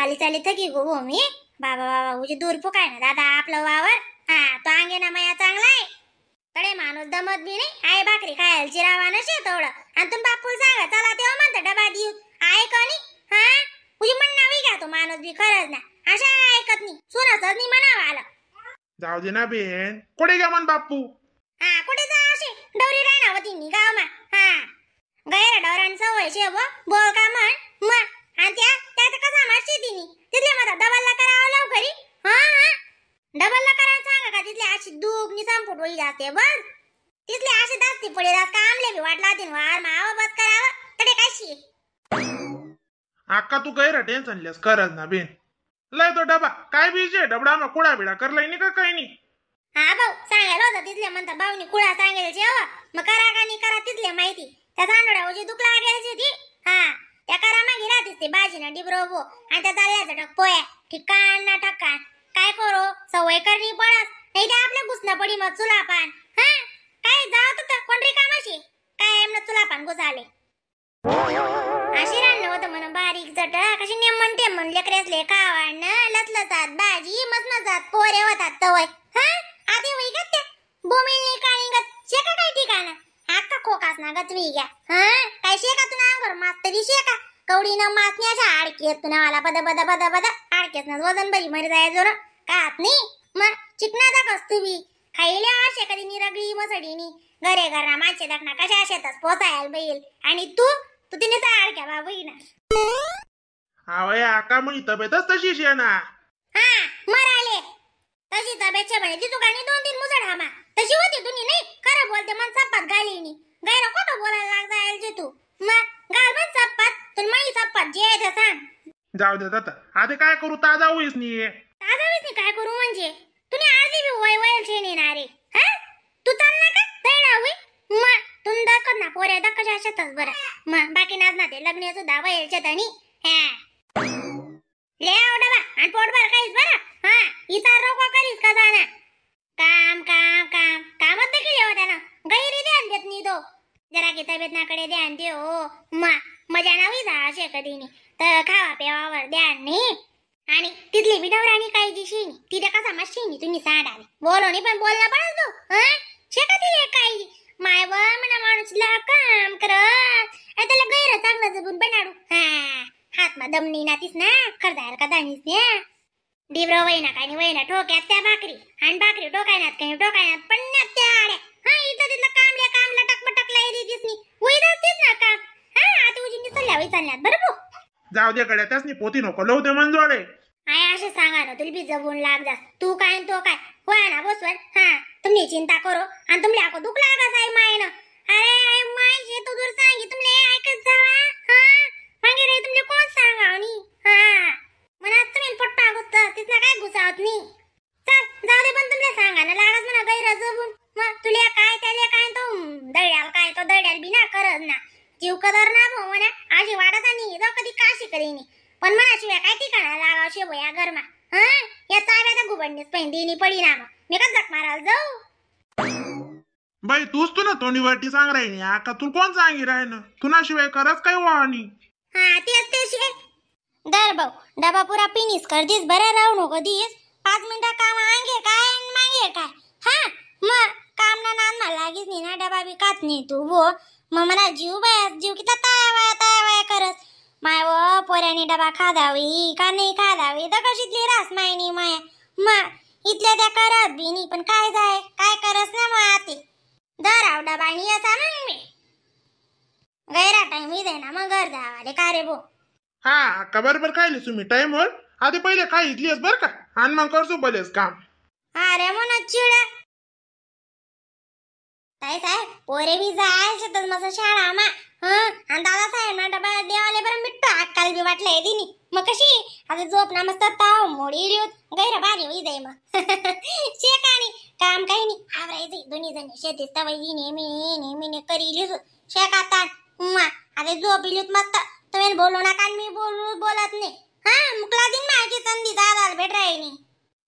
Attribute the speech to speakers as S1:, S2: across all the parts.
S1: चाली चाली थकी गो हो मी बाबा बाबा उजे दूर फुकाय ना दादा आपलं वावर हा तो अंगे ना माया चांगला आहे कडे माणूस दमत बी नाही आई भाकरी खायला चिरावा नसे तेवढं आणि तुम्ही बापूला सांगा चला तेव्हा म्हणता डबा देऊ ऐकणी हा उजे म्हणणं वी घ्या तो माणूस बी खरंच ना अशा ऐकत नाही सुनासच नाही म्हणावं आलं
S2: जाऊ दे ना बेन कुठे गे मन बापू
S1: हा कुठे जा असे डवरी राहणार होती मी गाव मा हा गैर डवरान सवय शे बोल का म्हण मग आणि त्यात कसा मारशी तिने तिथले मला डबलला करावं लवकरी हा हा डबलला करायला सांगा का तिथले अशी दूब नि संपुट होई जाते बस तिथले अशी दास्ती पडे रात कामले बी वाटला तीन वार माव बस करावं तडे कशी
S2: अक्का तू गैर टेन्शन लेस करज ना बेन लय तो डबा काय बीजे डबडा मग कुडा बिडा करलाय नाही का काही नाही
S1: हा भाऊ सांगायला होतं तिथले म्हणता भाऊनी कुळा सांगेल जेव्हा मग करा का नाही करा तिथले माहिती त्या सांडोड्या उजी दुख लागायची ती हा त्या करा मागे राहतीस ते भाजीनं डिब्रोबो आणि त्या चालल्याचं टक पोया ठिकाण ना ठकाण काय करो सवय करणी पडस नाही ते आपल्या घुसणं पडी मग चुलापान हा काय जात होतं कोण रिकामाशी काय एमनं चुलापान घुसाले आशिरांना होतं म्हणून बारीक जट कशी नेमन टेमन लेकरेसले खावाणं लसलसात भाजी मसमसात पोरे होतात तवय हा आधी वई गत्या बोमिलनी काळींगत शेका काय ठिकाणं अक्का खोकास ना गतवी घ्या हा काय शेका तुला अंगर मास तरी शेका कवडीनं मासण्याच्या आडकेत तुनावाला पद पद पद पद आडकेत ना वजन बरी मरी जायचो ना कात नाही मग चिकना दाखस तुम्ही खायला आशे कधी निरगळी मसडीनी घरे घरना माचे दाखना कशा शेतच पोचायल बैल आणि तू तिने आडक्या बाबू ना
S2: आवय अक्का मग तब्येतच तशीच आहे ना
S1: हा मराले तशी तब्येत म्हणे ती तुकानी 2-3 मुसड हामा तशी होती तुम्ही नाही खरं बोलते मन चपात घालीनी गैर खोटं बोलायला लाग जायल जे तू मग घाल पण चपात तुला माई चपात जे आहे ते सांग
S2: जाऊ दे आता आधी काय करू ताजा होईस नी
S1: ताजा होईस नी काय करू म्हणजे तुम्ही आधी बी वय वयल छे नेणार रे हा तू चाल ना का दैडा होई मग तुम दाखत ना पोऱ्या दाखच्या शेतच बरं मग बाकी नाच ना ते लग्न सुद्धा वयल शेतनी हा ले आव डबा आणि पोटभर काहीच बरं हा इथं रोको करीस का जाना काम काम काम कामच देखील होत्या ना गैरी ध्यान देत नाही तो जरा की तब्येत नाकडे ध्यान दे हो मजा नवी जा असे कधीनी तर खावा पेवावर ध्यान नाही आणि तिथली बिडवराणी काही दिशी तिथे कसा मशीनी तुम्ही सांडाने बोलो नाही पण बोलला पण तू हा शेका तिले काही माय व म्हणा माणूसला काम करत त्याला गैर चांगलं जबून बनाडू हा हात मा दमनी नातीस ना खरदार का दानीस ना डिब्रो वैना काही वैना ठोक्यात त्या भाकरी आणि भाकरी टोकायनात काही टोकायनात पन्नात त्या आड्या हा इथं तिथलं कामला टकमटकला येते दिसनी वैद असतेच ना काम हा आता उजी निसरल्या वै चालल्यात बरोबर
S2: जाऊ दे गड्या त्यासनी पोती नको लवते मंजोडे
S1: आय असे सांगा ना तुला बी जबून लाग जा तू काय तो काय होय ना बसवर हा तुम्ही चिंता करो आणि तुमले आको दुख लागा साई मायनं अरे आई माय जे तो दूर सांगी तुमले ऐकत जावा हा मागे रे तुमले कोण सांगावनी हा मनात तुम्ही पट्टा गुस्ता तिथला काय घुसावत नाही चल जाऊ दे पण तुमले सांगा ना लागस म्हणा गैर जबून मग तुला काय त्याले काय तो दड्याल बिना करत ना जीव कदर ना भाऊ म्हणा अशी वाटत नाही जो कधी काशी करीनी पण मला शिवाय काय ठिकाणा लागाव शे भया घरमा हा या चाव्याचा घुबडणीच पहिंदीनी पडी ना मग मी का जक मारायला जाऊ
S2: बाई तूच तू ना तोंडी वाटी सांग राहिनी अक्का तू कोण सांगी राहिन तुना शिवाय करच काय वाहनी
S1: हा तेच दर भाऊ डबा पुरा पिनीस कर दिस बरं राहू नको दिस 5 मिनिटं काम आंगे काय मागे काय हा मग काम ना नान मला लागीस नाही ना डबा बी खात नाही तू वो मग मला जीव किती ताया करत माय व पोऱ्यानी डबा खादावी का नाही खादावी तर कशीतली रास मायनी माया मग इथल्या त्या करत बी नाही पण काय जाय काय करस ना मग आते दराव डबा आणि असा मग मी गैरा टाइम दे ना मग घर जावाले का रे भो
S2: हा अक्का बरोबर खायली तुम्ही टाइमवर आधी पहिले काय इथलीस बर का आणि मग करसू बलेस काम
S1: अरे म्हणा चिडा काय साहेब पोरे बी जाय शेतात मस्त शाळा मा आणि दादा साहेब ना डबा देवाले बरं मिठ्ठ अक्काल बी वाटलंय दिनी मग कशी आता झोप ना मस्त ताव मोडी लिहोत गैर बारी होई जाय मग शेकाणी काम काही नाही आवरायचे दोन्ही जण शेतीत तवई नेहमी करी लिहू शेकातात आता झोप लिहूत मस्त तुम्ही बोलू नका मी बोलत नाही हा मुकला दिन माझी संधी दादाला भेट राहिली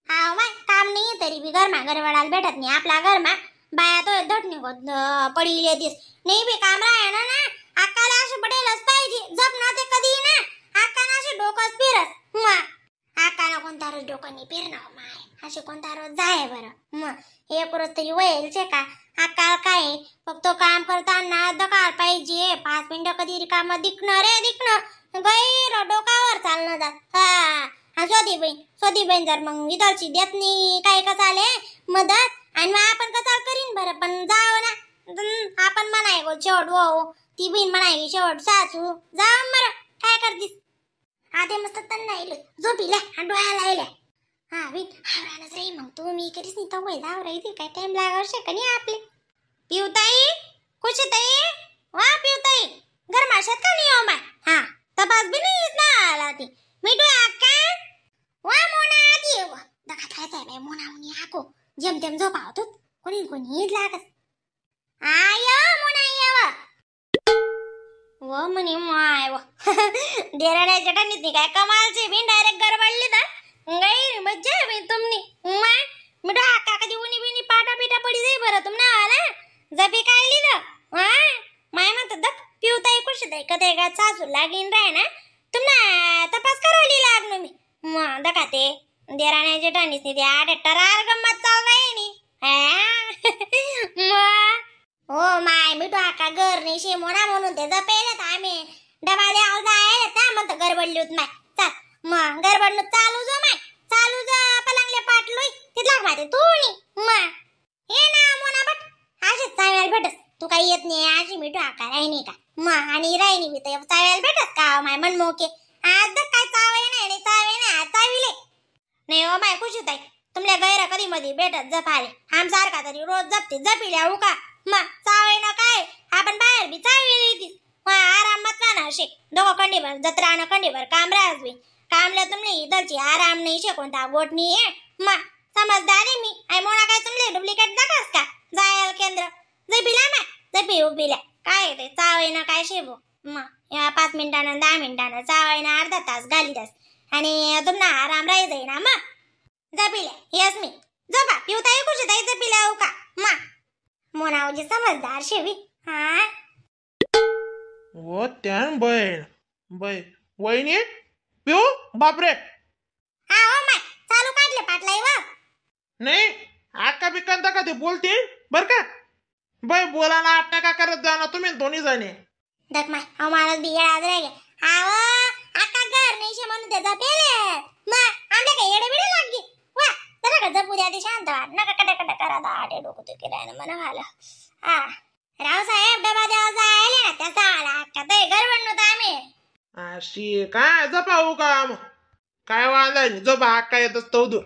S1: हा माय काम नाही तरी बी घरमा घरवाडाला भेटत नाही आपला घरमा बाया तो धटणी पडीले दिस नाही बी काम राहे ना अक्काला अशी पडेलच पाहिजे जप ना ते कधी ना अक्का ना अशी डोकंच फिरस मग आकाला कोणता रोज डोकं नाही फिरणार माय असे कोणता रोज जाय बरं मग एक रोज तरी वयलचे का आकाल काय फक्त काम करताना दकाल पाहिजे 5 मिनिटं कधी रिकामं दिखणं रे दिखणं गैर डोकावर चालणं जात हा स्वधी बहीण जर मग इथलची देत नाही काय कसाले मदत आणि मग आपण कसा करीन बरं पण जावं ना आपण म्हणाय गो शेवट वो ती बहीण म्हणाय शेवट सासू जाव बरं काय करतीस आधे मस्त तन्ना येईल झोपीला आणि डोळ्याला येल्या हा बी हावरानच रे मग तू मी करीस नाही तर वय जाव रे काय टाइम लागावर शे कनी आपले पिवताई खुशीताई वा पिवताई घर माशात का नाही हो माय हा तपास बी नाही ना आला ती मिठू अक्का वा मोना आधी व दखा खायचा बाय मोना मुनी आको जेम तेम झोपावतो कोणी ईद लागत आयो मोना येवा व म्हणे माय व देराड्या चटणीत नाही काय कमालचे बिन डायरेक्ट गरबडली तर गैर मज्जा आहे तुमनी माय मिठू अक्का कधी उनी बिनी पाटा पिटा पडी जाई बरं तुमना आला जबी काय लिहिलं माय म्हणतात दक पिवताई खुशीताई कधी का सासू लागीन राय ना तुम्हाला तपास करावली लागलो मी मग दका ते देराण्याचे टाणीस नाही ते 8 टरार गंमत चालवाय नी हो माय मिठू आका घर नाही शे मोना म्हणून ते जपेल आम्ही डबा द्याव जायला त्या म्हणत गडबडली होत माय चल मग गडबडलं चालू जो माय चालू जा पलंगले पाटलोय तिथला माहिती तू नी मग हे ना मोना बट अशीच चाव्याला भेटस तू काही येत नाही अशी मिठू आका राहिनी का मग आणि राहिनी मी तर चाव्याला भेटस का माय मन मोके आज काय चावे नाही आज चाविले नाही हो माय खुशीताई तुमल्या गैरा कधी मध्ये भेटत जपाले आम सारखा तरी रोज जपते जपिल्या उका मग चावे ना काय आपण बाहेर बी चावी येतीस आराम मत ना शे दोघं कंडीभर जत्रा ना कंडीभर काम राहस कामल्या तुमले इधरची आराम नाही शे कोणता गोट नाही मग समजदार मी आई मोना काय तुमले डुप्लिकेट दाखस का जायल केंद्र जपिला ना जपी उपिल्या काय ते चावे ना काय शेबो मग या 5 मिनिटानं 10 मिनिटानं चावायना अर्धा तास घालीतस आणि तुम्हाला आराम राहायचंय ना मग जपिल्या यस मी झोपा पिवताई खुशीताई जपिल्या का मा मोनावजी समजदार शेवी हा
S2: ओ त्यान बहीण वहिनी पिऊ बापरे
S1: हा हो माय चालू काढले पाटलाई व
S2: नाही आका बिकांता का ते बोलते बर का बाई बोलायला आटण्या का करत जाणार तुम्ही दोन्ही जणी
S1: दक माय आम्हाला बिया आज रे आव आका घर नाही शे म्हणून त्याचा पेले मग आमले काय येडे बिडे लागी वा जरा का जपू द्या ते शांत वाट नका कटा करा आटे डोकं ते केलाय ना मना व्हायला हा रावसाहेब डबा द्यावा जायले ना त्याचा आला आका ते घर बनवतो आम्ही
S2: अशी काय जपाऊ काम काय वांदा झोपा आका येतच तो दूर